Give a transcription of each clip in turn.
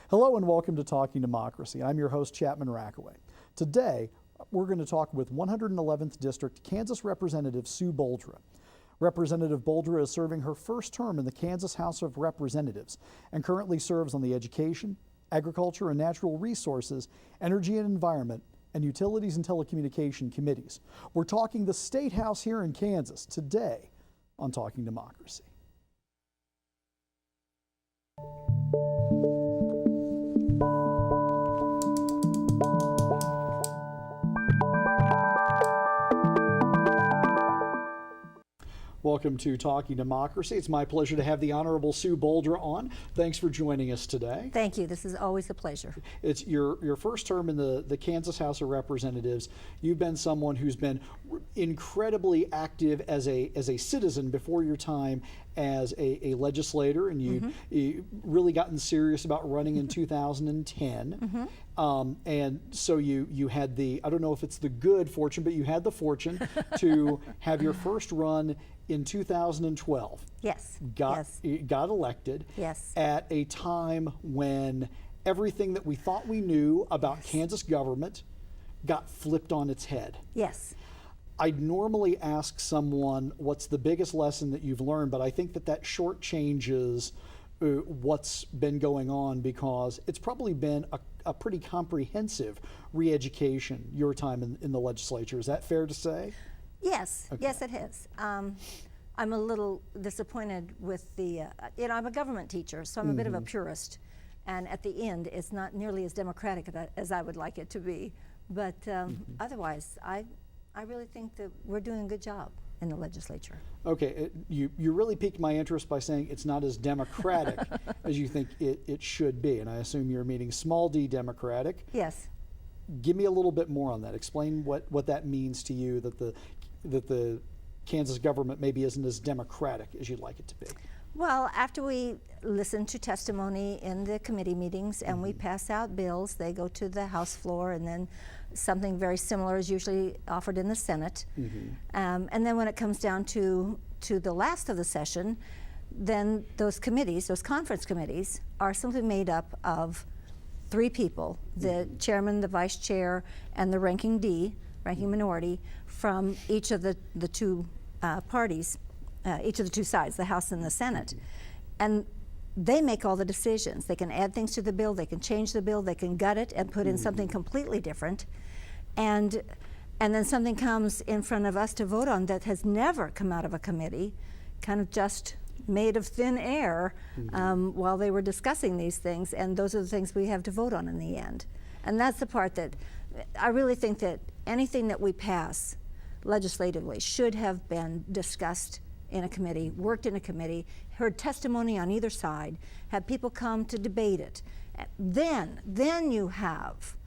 Hello and welcome to Talking Democracy. I'm your host, Chapman Rackaway. Today, we're going to talk with 111th District Kansas Representative Sue Boldra. Representative Boldra is serving her first term in the Kansas House of Representatives and currently serves on the Education, Agriculture and Natural Resources, Energy and Environment, and Utilities and Telecommunication Committees. We're talking the State House here in Kansas today on Talking Democracy. Welcome to Talking Democracy. It's my pleasure to have the Honorable Sue Boldra on. Thanks for joining us today. Thank you. This is always a pleasure. It's your first term in the Kansas House of Representatives. You've been someone who's been incredibly active as a citizen before your time as a legislator, and you really gotten serious about running in 2010. And so you had the, I don't know if it's the good fortune, but you had the fortune to have your first run in 2012. Yes. Got elected. Yes. At a time when everything that we thought we knew about Kansas government got flipped on its head. Yes. I'd normally ask someone what's the biggest lesson that you've learned, but I think that shortchanges what's been going on, because it's probably been a pretty comprehensive re-education your time in the legislature. Is that fair to say? Yes. Okay. Yes, it has. I'm a little disappointed with the, I'm a government teacher, so I'm a bit of a purist. And at the end, it's not nearly as democratic as I would like it to be. But otherwise, I really think that we're doing a good job in the legislature. Okay, you really piqued my interest by saying it's not as democratic as you think it should be, and I assume you're meaning small d democratic. Yes. Give me a little bit more on that. Explain what that means to you, that the Kansas government maybe isn't as democratic as you'd like it to be. Well, after we listen to testimony in the committee meetings and we pass out bills, they go to the House floor, and then something very similar is usually offered in the Senate. And then when it comes down to the last of the session, then those committees, those conference committees, are simply made up of three people, the chairman, the vice chair, and the ranking minority from each of the two parties, each of the two sides, the House and the Senate. And they make all the decisions. They can add things to the bill, they can change the bill, they can gut it and put in something completely different. And then something comes in front of us to vote on that has never come out of a committee, kind of just made of thin air while they were discussing these things, and those are the things we have to vote on in the end. And that's the part that I really think that anything that we pass legislatively should have been discussed in a committee, worked in a committee, heard testimony on either side, had people come to debate it. Then you have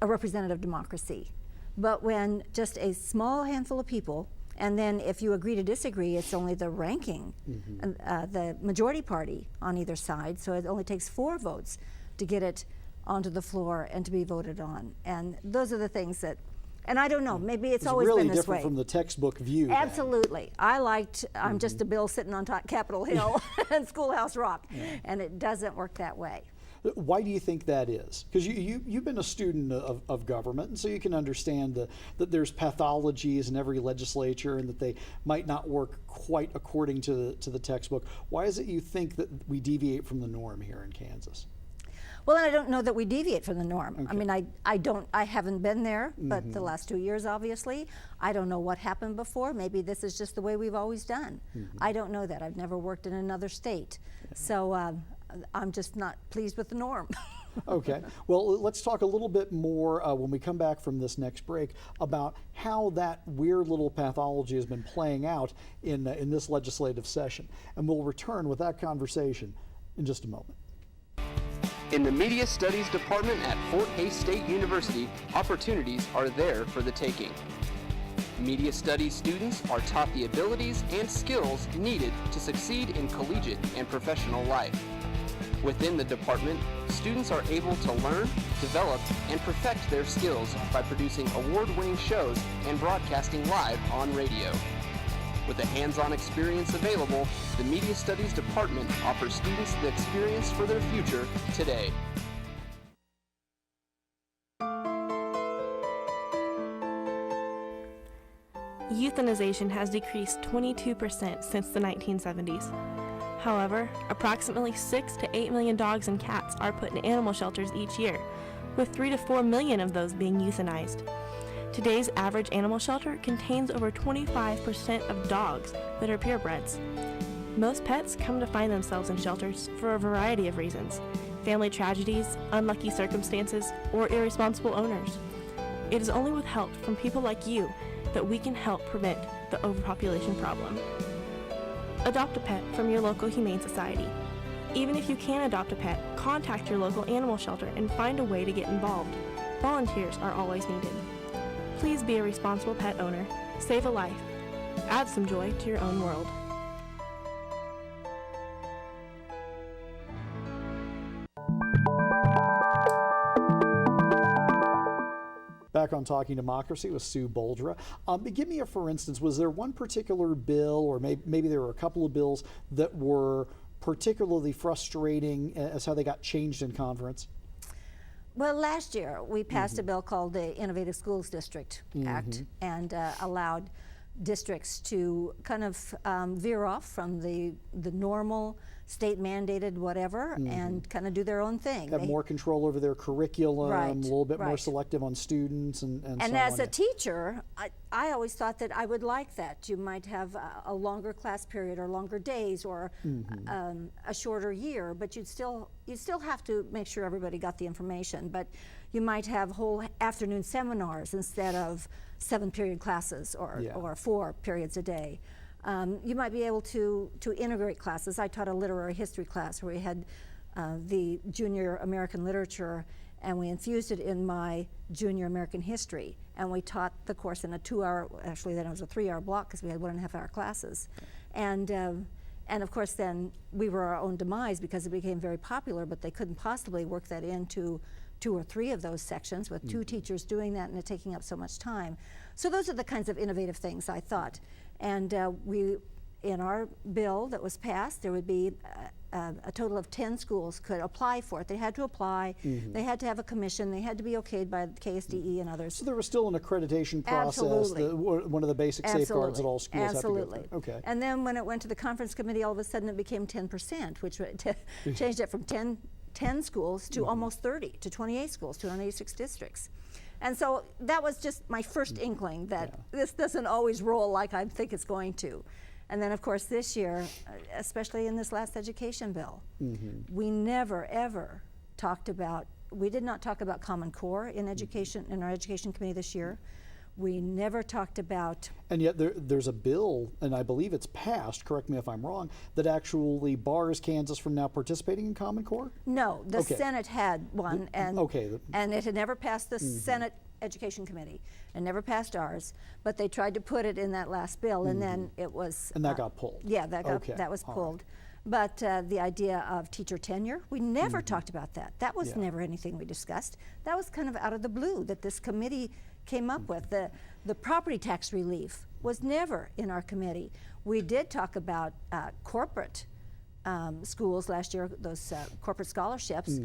a representative democracy. But when just a small handful of people, and then if you agree to disagree, it's only the ranking, the majority party on either side, so it only takes 4 votes to get it onto the floor and to be voted on. And those are the things that, and I don't know, maybe it's always really been this different way. from the textbook view. Absolutely. I'm just a bill sitting on top Capitol Hill and Schoolhouse Rock, and it doesn't work that way. Why do you think that is? Because you've been a student of government, and so you can understand that there's pathologies in every legislature and that they might not work quite according to the textbook. Why is it you think that we deviate from the norm here in Kansas? Well, I don't know that we deviate from the norm. Okay. I mean, I haven't been there, but the last 2 years, obviously. I don't know what happened before. Maybe this is just the way we've always done. I don't know that. I've never worked in another state. So I'm just not pleased with the norm. Okay. Well, let's talk a little bit more when we come back from this next break about how that weird little pathology has been playing out in this legislative session. And we'll return with that conversation in just a moment. In the Media Studies Department at Fort Hays State University, opportunities are there for the taking. Media Studies students are taught the abilities and skills needed to succeed in collegiate and professional life. Within the department, students are able to learn, develop, and perfect their skills by producing award-winning shows and broadcasting live on radio. With a hands-on experience available, the Media Studies Department offers students the experience for their future today. Euthanization has decreased 22% since the 1970s. However, approximately 6 to 8 million dogs and cats are put in animal shelters each year, with 3 to 4 million of those being euthanized. Today's average animal shelter contains over 25% of dogs that are purebreds. Most pets come to find themselves in shelters for a variety of reasons: family tragedies, unlucky circumstances, or irresponsible owners. It is only with help from people like you that we can help prevent the overpopulation problem. Adopt a pet from your local humane society. Even if you can't adopt a pet, contact your local animal shelter and find a way to get involved. Volunteers are always needed. Please be a responsible pet owner. Save a life. Add some joy to your own world. Back on Talking Democracy with Sue Boldra. Give me for instance, was there one particular bill, or maybe there were a couple of bills that were particularly frustrating as how they got changed in conference? Well, last year we passed a bill called the Innovative Schools District Act, and allowed districts to kind of veer off from the normal state mandated whatever and kind of do their own thing. Have more control over their curriculum, Right, a little bit more right. selective on students and so And as on. a teacher, I always thought that I would like that. You might have a longer class period or longer days or a shorter year, but you'd still have to make sure everybody got the information. But you might have whole afternoon seminars instead of 7-period classes or 4 periods a day. You might be able to integrate classes. I taught a literary history class where we had the junior American literature, and we infused it in my junior American history, and we taught the course in a 2-hour, actually then it was a 3-hour block because we had 1.5-hour classes. And of course then we were our own demise because it became very popular, but they couldn't possibly work that into 2 or 3 of those sections with 2 teachers doing that and it taking up so much time. So those are the kinds of innovative things I thought. And in our bill that was passed, there would be a total of 10 schools could apply for it. They had to apply, they had to have a commission, they had to be okayed by the KSDE and others. So there was still an accreditation process, Absolutely. one of the basic safeguards that all schools Absolutely. have to go through. Okay. And then when it went to the conference committee, all of a sudden it became 10%, which changed it from 10 schools to almost 30, to 28 schools, 286 districts. And so that was just my first inkling that this doesn't always roll like I think it's going to. And then of course this year, especially in this last education bill, we never ever talked about, we did not talk about Common Core in education, in our education committee this year. We never talked about... And yet there's a bill, and I believe it's passed, correct me if I'm wrong, that actually bars Kansas from now participating in Common Core? No, the Okay. Senate had one, and it had never passed the Senate Education Committee, and never passed ours, but they tried to put it in that last bill, and then it was... And that got pulled? Yeah, that was all pulled. But the idea of teacher tenure, we never talked about that. That was never anything we discussed. That was kind of out of the blue that this committee came up with. The property tax relief was never in our committee. We did talk about corporate schools last year, those corporate scholarships,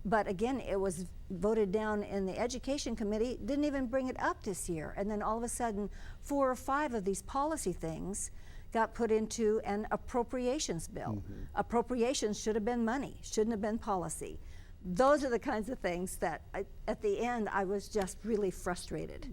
but again, it was voted down in the education committee, didn't even bring it up this year. And then all of a sudden, 4 or 5 of these policy things got put into an appropriations bill. Appropriations should have been money, shouldn't have been policy. Those are the kinds of things that at the end I was just really frustrated.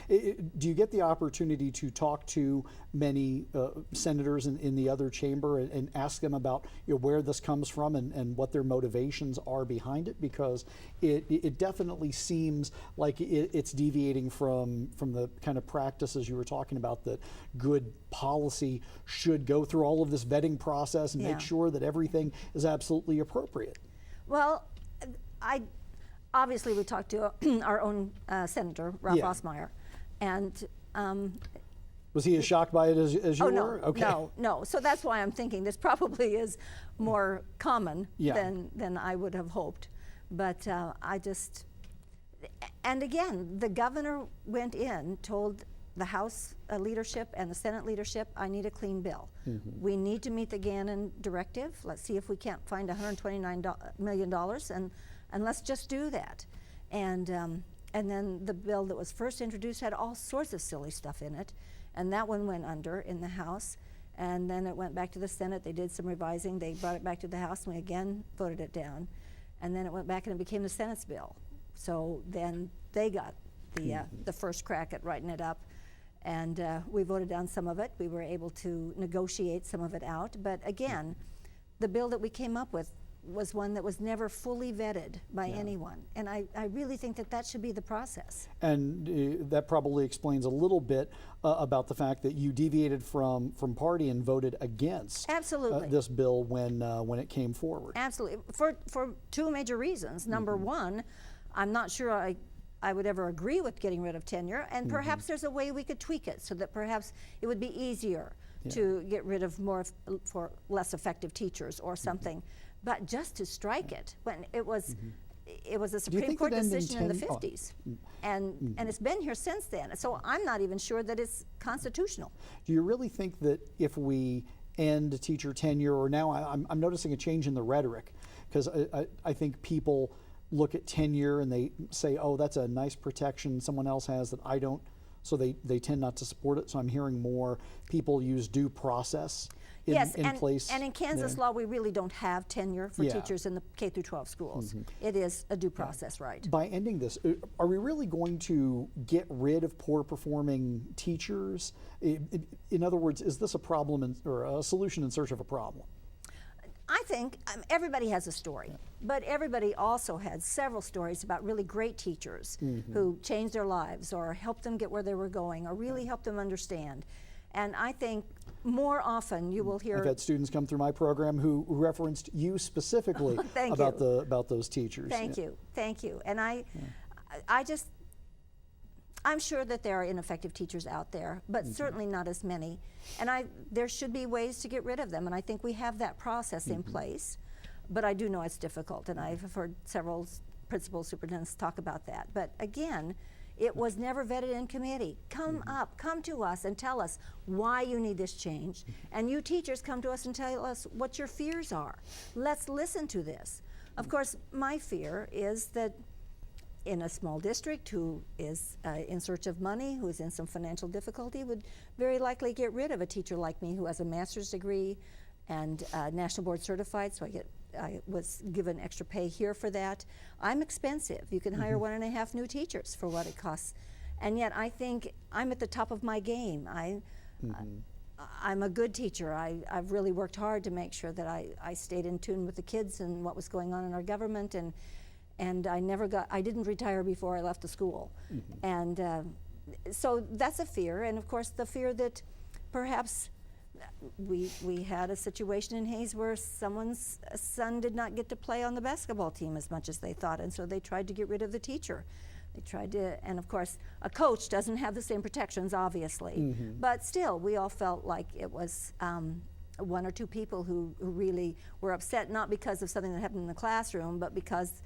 Do you get the opportunity to talk to many senators in the other chamber and ask them about where this comes from and what their motivations are behind it? Because it definitely seems like it's deviating from the kind of practices you were talking about, that good policy should go through all of this vetting process and make sure that everything is absolutely appropriate. Well, obviously we talked to our own Senator, Ralph Osmeyer, and was he as shocked by it as you were? No. So that's why I'm thinking this probably is more common than I would have hoped. But and again, the governor went in, told the House leadership and the Senate leadership, I need a clean bill. We need to meet the Gannon directive. Let's see if we can't find $129 million, and let's just do that. And then the bill that was first introduced had all sorts of silly stuff in it, and that one went under in the House, and then it went back to the Senate. They did some revising. They brought it back to the House, and we again voted it down. And then it went back and it became the Senate's bill. So then they got the first crack at writing it up, and we voted down some of it. We were able to negotiate some of it out, but again, the bill that we came up with was one that was never fully vetted by anyone, and I really think that that should be the process. And that probably explains a little bit about the fact that you deviated from party and voted against Absolutely. This bill when it came forward. Absolutely, for two major reasons. Number one, I'm not sure I would ever agree with getting rid of tenure, and perhaps there's a way we could tweak it so that perhaps it would be easier to get rid of for less effective teachers or something. But just to strike it, when it was a Supreme Court decision in the 50s, and it's been here since then. So I'm not even sure that it's constitutional. Do you really think that if we end teacher tenure, or now I'm noticing a change in the rhetoric, because I think people look at tenure and they say, oh, that's a nice protection someone else has that I don't, so they tend not to support it. So I'm hearing more people use due process in place. And in Kansas law, we really don't have tenure for teachers in the K through 12 schools. It is a due process right. By ending this, are we really going to get rid of poor performing teachers? In other words, is this a problem or a solution in search of a problem? I think everybody has a story, but everybody also had several stories about really great teachers who changed their lives or helped them get where they were going or really helped them understand. And I think more often you will hear. I've had students come through my program who referenced you specifically about those teachers. Thank you. And I'm sure that there are ineffective teachers out there, but certainly not as many. And there should be ways to get rid of them, and I think we have that process in place. But I do know it's difficult, and I've heard several principal superintendents talk about that. But again, it was never vetted in committee. Come to us and tell us why you need this change. And you teachers come to us and tell us what your fears are. Let's listen to this. Of course, my fear is that in a small district who is in search of money, who is in some financial difficulty, would very likely get rid of a teacher like me who has a master's degree and national board certified, so I was given extra pay here for that. I'm expensive. You can hire 1.5 new teachers for what it costs. And yet I think I'm at the top of my game. I'm a good teacher. I've really worked hard to make sure that I stayed in tune with the kids and what was going on in our government, and I didn't retire before I left the school. And so that's a fear, and of course the fear that perhaps we had a situation in Hayes where someone's son did not get to play on the basketball team as much as they thought, and so they tried to get rid of the teacher. They tried to, and of course a coach doesn't have the same protections, obviously, but still we all felt like it was one or two people who really were upset, not because of something that happened in the classroom, but because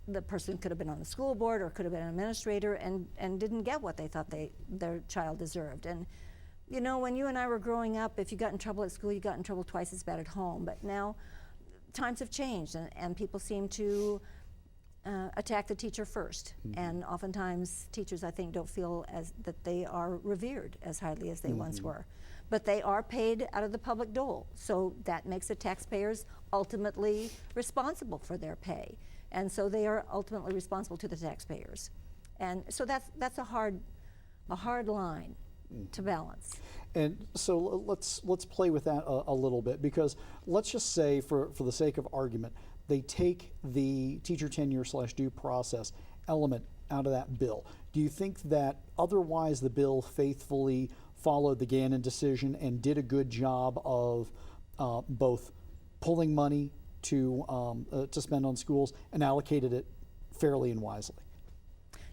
the person could have been on the school board or could have been an administrator and didn't get what they thought their child deserved. And you know, when you and I were growing up, if you got in trouble at school, you got in trouble twice as bad at home. But now times have changed, and people seem to attack the teacher first. And oftentimes teachers, I think, don't feel that they are revered as highly as they once were. But they are paid out of the public dole, so that makes the taxpayers ultimately responsible for their pay. And so they are ultimately responsible to the taxpayers. And so that's a hard line to balance. And so let's play with that a little bit, because let's just say, for the sake of argument, they take the teacher tenure / due process element out of that bill. Do you think that otherwise the bill faithfully followed the Gannon decision and did a good job of both pulling money to spend on schools and allocated it fairly and wisely?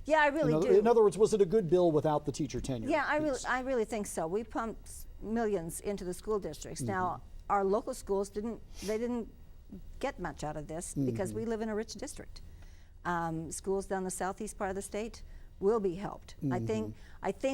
Yeah, I really do. In other words, was it a good bill without the teacher tenure? Yeah, I really think so. We pumped millions into the school districts. Now, our local schools didn't get much out of this because we live in a rich district. Schools down the southeast part of the state will be helped. I think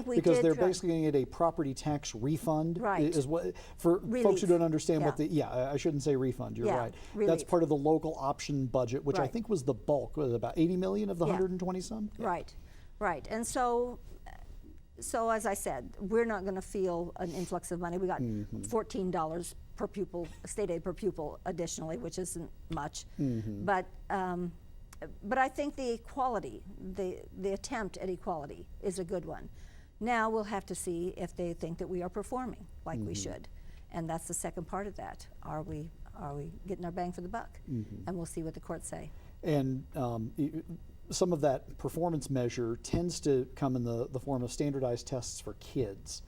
we Because did they're try- basically going to get a property tax refund. Right. Is what, for folks who Relief. don't understand what Yeah. I shouldn't say refund, you're Yeah, right. That's relief. part of the local option budget, which I Right. think was the bulk, was it about 80 million of the Yeah. 120 some? Right, right. And so as I said, we're not going to feel an influx of money. We got $14 per pupil, state aid per pupil additionally, which isn't much. But I think the equality, the attempt at equality is a good one. Now we'll have to see if they think that we are performing like we should. And that's the second part of that. Are we getting our bang for the buck? And we'll see what the courts say. And some of that performance measure tends to come in the form of standardized tests for kids,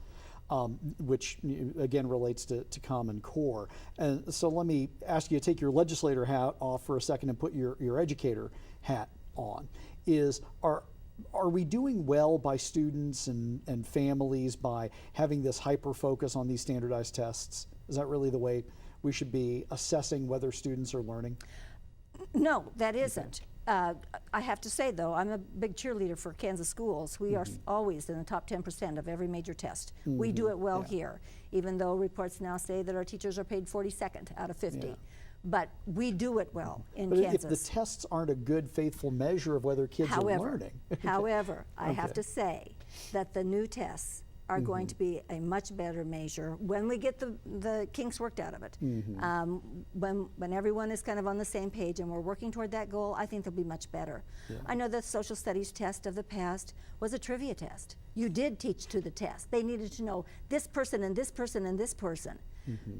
which again relates to Common Core. And so let me ask you to take your legislator hat off for a second and put your educator hat on. Are we doing well by students and families by having this hyper focus on these standardized tests? Is that really the way we should be assessing whether students are learning? No, that isn't. I have to say, though, I'm a big cheerleader for Kansas schools. We are always in the top 10% of every major test. We do it well here, even though reports now say that our teachers are paid 42nd out of 50. Yeah. But we do it well in But Kansas. if the tests aren't a good, faithful measure of whether kids are learning. However, I have Okay. to say that the new tests are going to be a much better measure when we get the kinks worked out of it. When everyone is kind of on the same page and we're working toward that goal, I think they'll be much better. I know the social studies test of the past was a trivia test. You did teach to the test. They needed to know this person and this person and this person.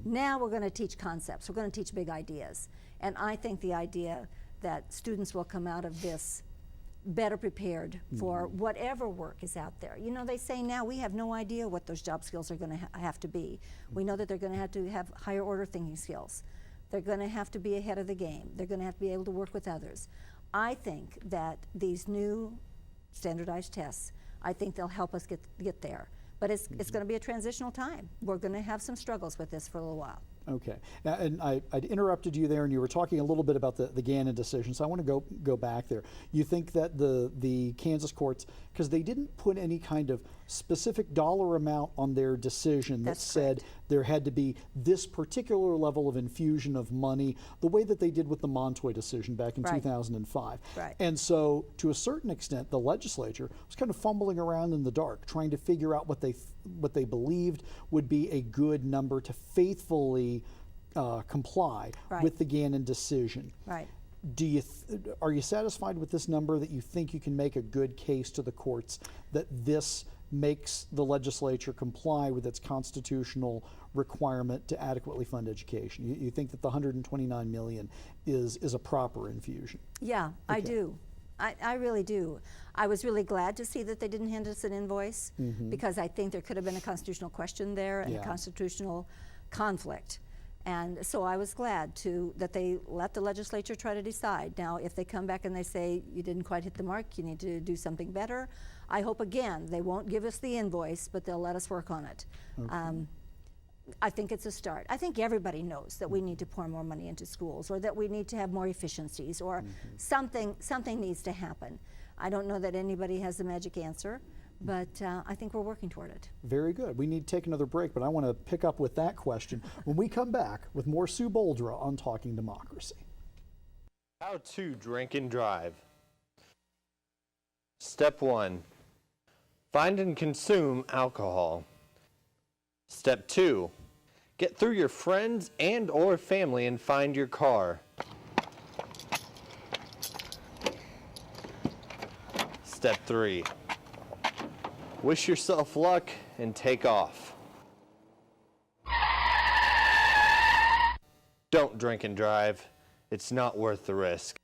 Now we're going to teach concepts. We're going to teach big ideas. And I think the idea that students will come out of this better prepared for whatever work is out there. You know, they say now we have no idea what those job skills are going to have to be. We know that they're going to have higher order thinking skills. They're going to have to be ahead of the game. They're going to have to be able to work with others. I think that these new standardized tests, I think they'll help us get there. But it's going to be a transitional time. We're going to have some struggles with this for a little while. Okay. Now, and I'd interrupted you there, and you were talking a little bit about the Gannon decision, so I want to go back there. You think that the Kansas courts, because they didn't put any kind of specific dollar amount on their decision that That's said correct. there had to be this particular level of infusion of money, the way that they did with the Montoy decision back in Right. 2005. Right. And so, to a certain extent, the legislature was kind of fumbling around in the dark, trying to figure out what they believed would be a good number to faithfully comply Right. with the Gannon decision. Right. Are you satisfied with this number, that you think you can make a good case to the courts that this makes the legislature comply with its constitutional requirement to adequately fund education? You think that the $129 million is a proper infusion? Yeah, I Okay. do. I really do. I was really glad to see that they didn't hand us an invoice because I think there could have been a constitutional question there and Yeah. a constitutional conflict. And so I was glad that they let the legislature try to decide. Now, if they come back and they say, you didn't quite hit the mark, you need to do something better, I hope, again, they won't give us the invoice, but they'll let us work on it. I think it's a start. I think everybody knows that we need to pour more money into schools, or that we need to have more efficiencies, or something needs to happen. I don't know that anybody has the magic answer, but I think we're working toward it. Very good. We need to take another break, but I want to pick up with that question when we come back with more Sue Boldra on Talking Democracy. How to drink and drive. Step 1. Find and consume alcohol. Step 2. Get through your friends and or family and find your car. Step 3. Wish yourself luck and take off. Don't drink and drive. It's not worth the risk.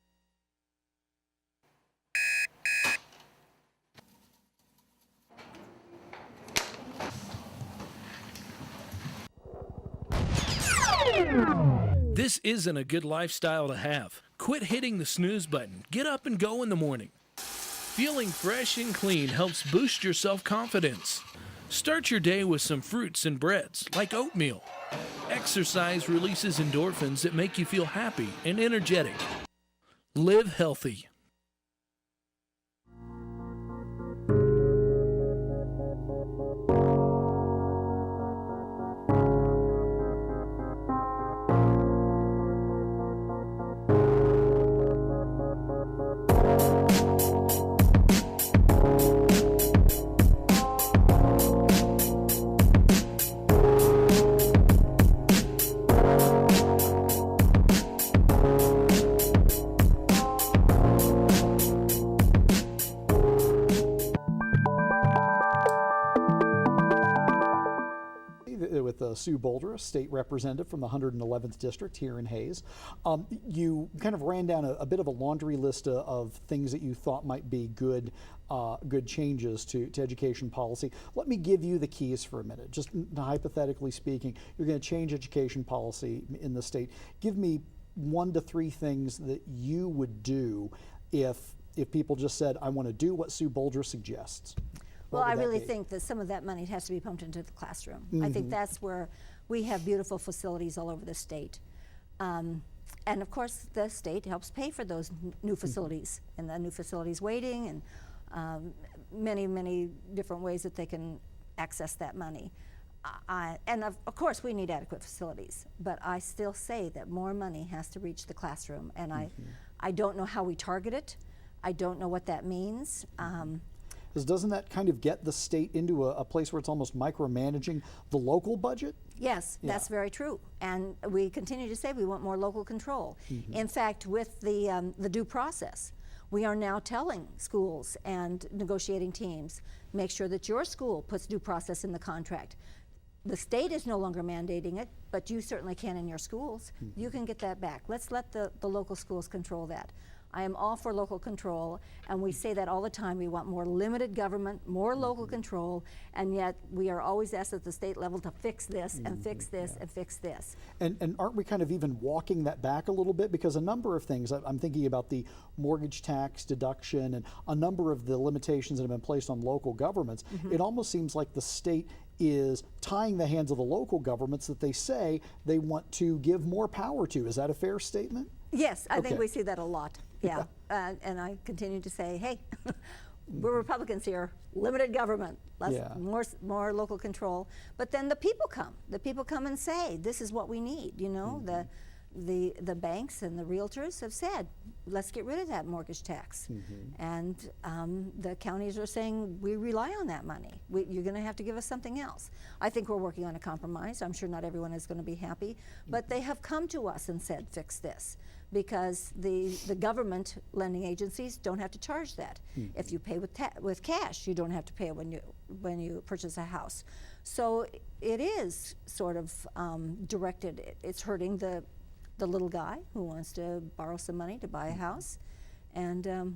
This isn't a good lifestyle to have. Quit hitting the snooze button. Get up and go in the morning. Feeling fresh and clean helps boost your self-confidence. Start your day with some fruits and breads, like oatmeal. Exercise releases endorphins that make you feel happy and energetic. Live healthy. Sue Boldra, state representative from the 111th District here in Hayes. You kind of ran down a bit of a laundry list of things that you thought might be good changes to education policy. Let me give you the keys for a minute. Just hypothetically speaking, you're going to change education policy in the state. Give me 1 to 3 things that you would do if people just said, I want to do what Sue Boldra suggests. Well, I really think that some of that money has to be pumped into the classroom. I think that's where we have beautiful facilities all over the state. And of course, the state helps pay for those new facilities, and the new facilities waiting, and many, many different ways that they can access that money. And of course, we need adequate facilities, but I still say that more money has to reach the classroom, and I don't know how we target it. I don't know what that means. Because doesn't that kind of get the state into a place where it's almost micromanaging the local budget? Yes, that's very true. And we continue to say we want more local control. In fact, with the due process, we are now telling schools and negotiating teams, make sure that your school puts due process in the contract. The state is no longer mandating it, but you certainly can in your schools. You can get that back. Let's let the local schools control that. I am all for local control, and we say that all the time. We want more limited government, more local control, and yet we are always asked at the state level to fix this and fix this and fix this. And aren't we kind of even walking that back a little bit? Because a number of things, I'm thinking about the mortgage tax deduction and a number of the limitations that have been placed on local governments. It almost seems like the state is tying the hands of the local governments that they say they want to give more power to. Is that a fair statement? Yes, I think we see that a lot. Yeah, and I continue to say, hey, we're Republicans here. Limited government, more local control. But then the people come. The people come and say, this is what we need. You know, the banks and the realtors have said, let's get rid of that mortgage tax. And the counties are saying, we rely on that money. You're going to have to give us something else. I think we're working on a compromise. I'm sure not everyone is going to be happy, but they have come to us and said, fix this. Because the government lending agencies don't have to charge that. If you pay with cash, you don't have to pay when you purchase a house. So it is sort of directed. It's hurting the little guy who wants to borrow some money to buy a house, and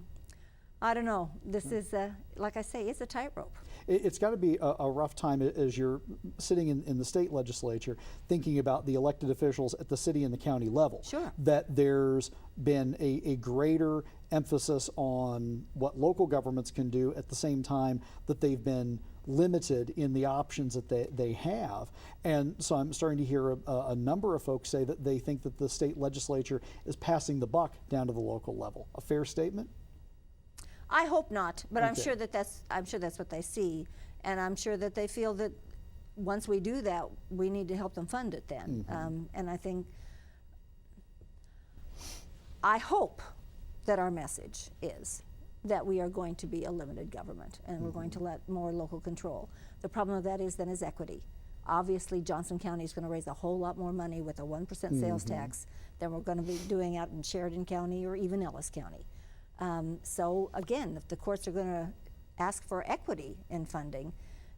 I don't know. This is, like I say, it's a tightrope. It's got to be a rough time as you're sitting in the state legislature thinking about the elected officials at the city and the county level. Sure. That there's been a greater emphasis on what local governments can do at the same time that they've been limited in the options that they have. And so I'm starting to hear a number of folks say that they think that the state legislature is passing the buck down to the local level. A fair statement? I hope not, but Okay. I'm sure that's what they see, and I'm sure that they feel that once we do that, we need to help them fund it then. And I hope that our message is that we are going to be a limited government and we're going to let more local control. The problem with that is equity. Obviously, Johnson County is going to raise a whole lot more money with a 1% sales tax than we're going to be doing out in Sheridan County or even Ellis County. So again, if the courts are going to ask for equity in funding,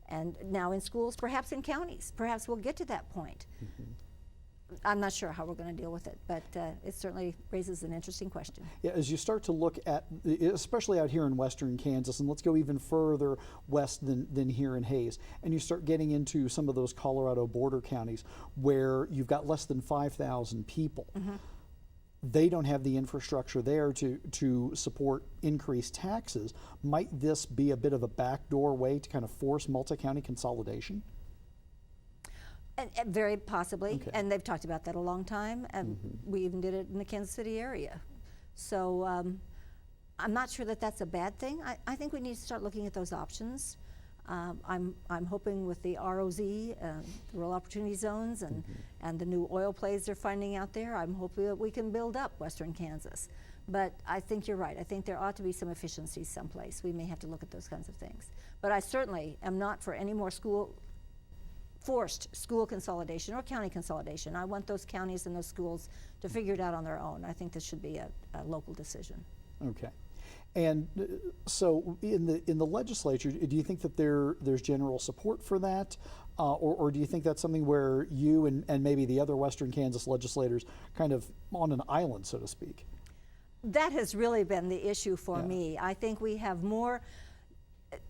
and now in schools, perhaps in counties, perhaps we'll get to that point. I'm not sure how we're going to deal with it, but it certainly raises an interesting question. Yeah, as you start to look at, especially out here in western Kansas, and let's go even further west than here in Hayes, and you start getting into some of those Colorado border counties where you've got less than 5,000 people. They don't have the infrastructure there to support increased taxes. Might this be a bit of a backdoor way to kind of force multi-county consolidation? And very possibly, Okay. and they've talked about that a long time, and we even did it in the Kansas City area. So I'm not sure that that's a bad thing. I think we need to start looking at those options. I'm hoping with the ROZ, the Rural Opportunity Zones, and the new oil plays they're finding out there, I'm hoping that we can build up western Kansas. But I think you're right. I think there ought to be some efficiencies someplace. We may have to look at those kinds of things. But I certainly am not for any more forced school consolidation or county consolidation. I want those counties and those schools to figure it out on their own. I think this should be a local decision. Okay. And so in the legislature, do you think that there's general support for that? or do you think that's something where you and maybe the other Western Kansas legislators kind of on an island, so to speak? That has really been the issue for me. I think we have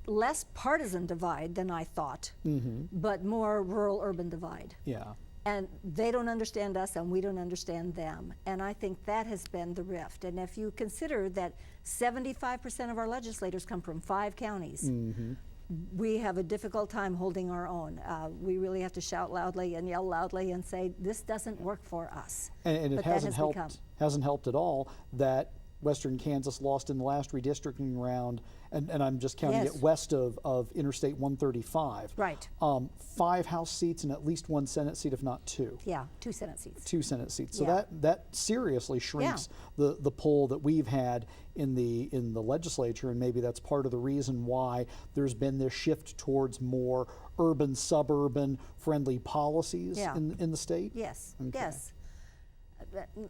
less partisan divide than I thought, but more rural-urban divide. Yeah. And they don't understand us and we don't understand them. And I think that has been the rift. And if you consider that 75% of our legislators come from 5 counties, we have a difficult time holding our own. We really have to shout loudly and yell loudly and say, this doesn't work for us. And it But hasn't that has helped. become. Hasn't helped at all that Western Kansas lost in the last redistricting round, and I'm just counting Yes. it west of Interstate 135. Right. 5 House seats and at least 1 Senate seat, if not 2. Yeah, 2 Senate seats. 2 Senate seats. So Yeah. that seriously shrinks the pull that we've had in the legislature, and maybe that's part of the reason why there's been this shift towards more urban, suburban friendly policies in the state. Yes, Okay. yes.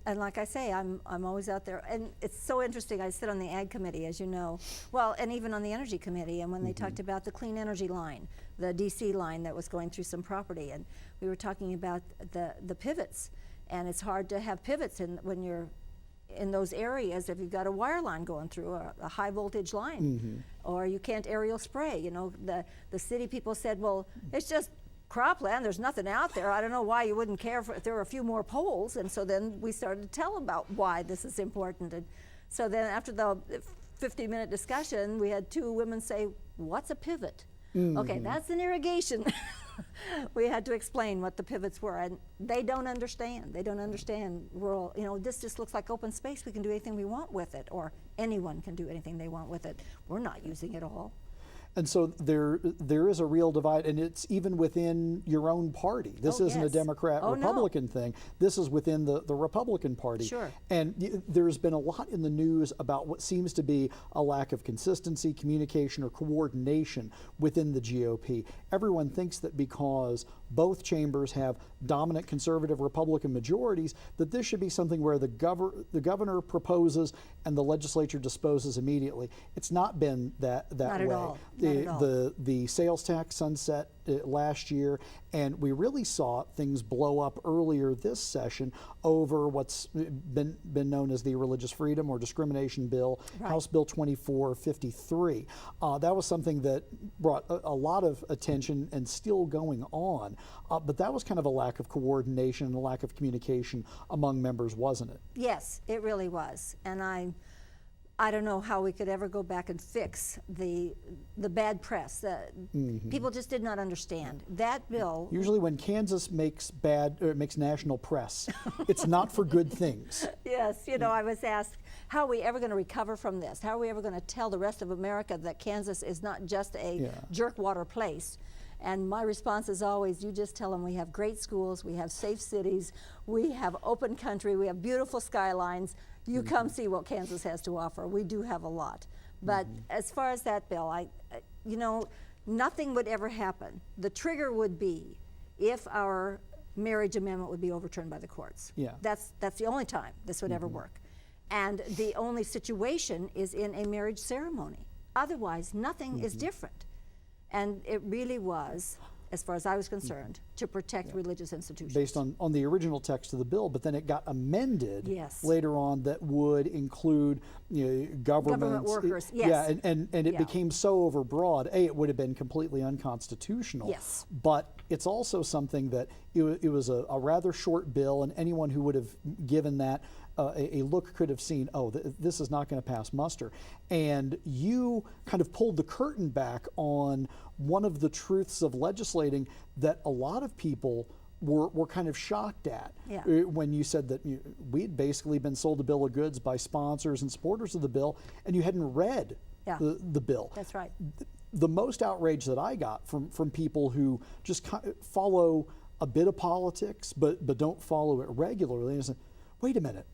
And like I say, I'm always out there, and it's so interesting. I sit on the Ag Committee, as you know, well, and even on the Energy Committee. And when they talked about the clean energy line, the DC line that was going through some property, and we were talking about the pivots, and it's hard to have pivots when you're in those areas if you've got a wire line going through, a high voltage line, or you can't aerial spray. You know, the city people said, well, it's just cropland, there's nothing out there. I don't know why you wouldn't care if there were a few more poles. And so then we started to tell about why this is important. And so then after the 50-minute discussion, we had 2 women say, what's a pivot? Okay, that's an irrigation. We had to explain what the pivots were, and they don't understand. They don't understand rural, this just looks like open space. We can do anything we want with it, or anyone can do anything they want with it. We're not using it all. And so there is a real divide, and it's even within your own party. This isn't a yes. Democrat-Republican thing. This is within the Republican Party. Sure. And there's been a lot in the news about what seems to be a lack of consistency, communication, or coordination within the GOP. Everyone thinks that because both chambers have dominant conservative Republican majorities, that this should be something where the governor proposes and the legislature disposes immediately. It's not been that Not way. at all. Not at all. The sales tax sunset last year, and we really saw things blow up earlier this session over what's been known as the Religious Freedom or Discrimination Bill, Right. House Bill 2453. That was something that brought a lot of attention and still going on, but that was kind of a lack of coordination and a lack of communication among members, wasn't it? Yes, it really was. And I don't know how we could ever go back and fix the bad press. People just did not understand that bill. Usually when Kansas makes national press, it's not for good things. Yes, I was asked, how are we ever going to recover from this? How are we ever going to tell the rest of America that Kansas is not just a jerkwater place? And my response is always, you just tell them we have great schools, we have safe cities, we have open country, we have beautiful skylines. You come see what Kansas has to offer. We do have a lot. But as far as that bill, nothing would ever happen. The trigger would be if our marriage amendment would be overturned by the courts. Yeah. That's the only time this would ever work. And the only situation is in a marriage ceremony. Otherwise, nothing is different. And it really was, as far as I was concerned, to protect religious institutions. Based on the original text of the bill, but then it got amended Yes. later on that would include government workers, yes. Yeah, and it became so overbroad. It would have been completely unconstitutional. Yes. But it's also something that it was a rather short bill, and anyone who would have given that a look could have seen, this is not going to pass muster. And you kind of pulled the curtain back on one of the truths of legislating that a lot of people were kind of shocked at when you said that we'd basically been sold a bill of goods by sponsors and supporters of the bill, and you hadn't read the bill. That's right. The most outrage that I got from people who just follow a bit of politics but don't follow it regularly is, wait a minute,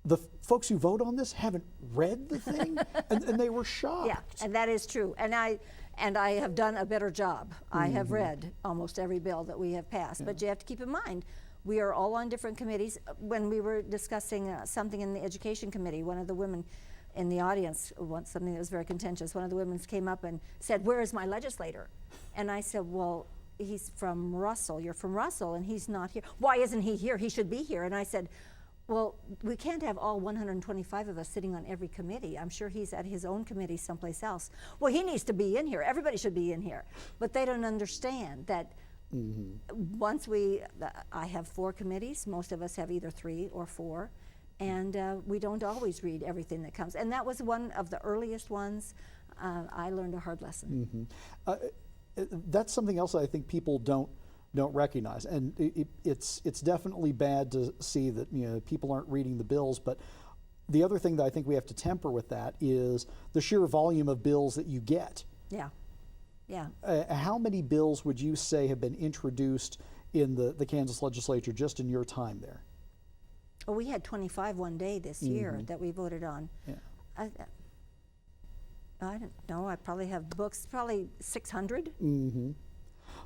the folks who vote on this haven't read the thing? and they were shocked. Yeah, and that is true. And I have done a better job. I have read almost every bill that we have passed. But you have to keep in mind, we are all on different committees. When we were discussing something in the Education Committee, one of the women in the audience, something that was very contentious, one of the women came up and said, "Where is my legislator?" And I said, well, he's from Russell. You're from Russell, and he's not here. Why isn't he here? He should be here. And I said, well, we can't have all 125 of us sitting on every committee. I'm sure he's at his own committee someplace else. Well, he needs to be in here. Everybody should be in here. But they don't understand that once I have 4 committees, most of us have either 3 or 4, and we don't always read everything that comes. And that was one of the earliest ones. I learned a hard lesson. That's something else I think people don't recognize, and it's definitely bad to see that people aren't reading the bills. But the other thing that I think we have to temper with that is the sheer volume of bills that you get. Yeah, yeah. How many bills would you say have been introduced in the Kansas legislature just in your time there? Oh, we had 25 one day this year that we voted on. Yeah. I don't know. I probably have books, probably 600.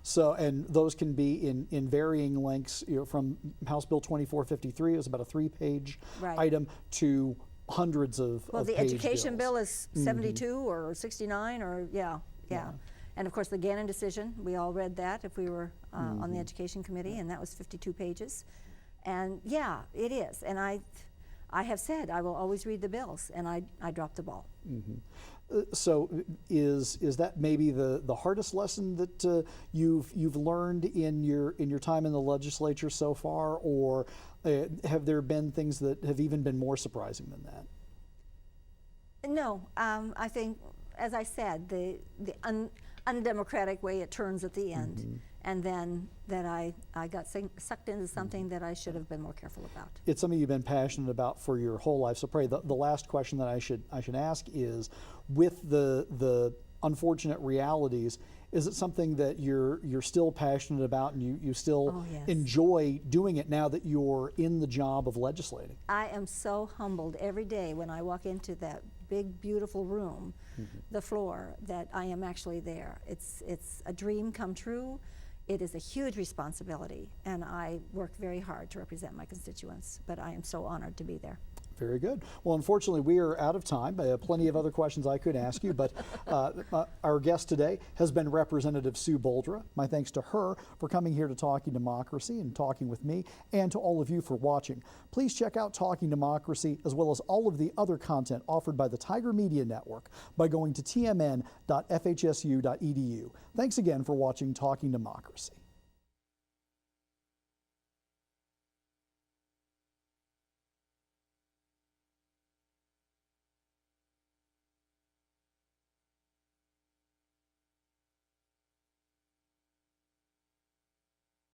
So, and those can be in varying lengths, from House Bill 2453, is about a 3-page item, to hundreds of Well, the page education bills. bill is 72 or 69 or yeah. And of course the Gannon decision, we all read that if we were on the education committee, and that was 52 pages. And yeah, it is. And I have said I will always read the bills, and I dropped the ball. So is that maybe the hardest lesson that you've learned in your time in the legislature so far, or have there been things that have even been more surprising than that? No, I think, as I said, the undemocratic way it turns at the end, and then that I got sucked into something that I should have been more careful about. It's something you've been passionate about for your whole life. So pray the last question that I should ask is, with the unfortunate realities, is it something that you're still passionate about, and you still enjoy doing it now that you're in the job of legislating? I am so humbled every day when I walk into that big, beautiful room, the floor, that I am actually there. It's a dream come true. It is a huge responsibility, and I work very hard to represent my constituents, but I am so honored to be there. Very good. Well, unfortunately, we are out of time. Plenty of other questions I could ask you, but our guest today has been Representative Sue Boldra. My thanks to her for coming here to Talking Democracy and talking with me, and to all of you for watching. Please check out Talking Democracy, as well as all of the other content offered by the Tiger Media Network, by going to tmn.fhsu.edu. Thanks again for watching Talking Democracy.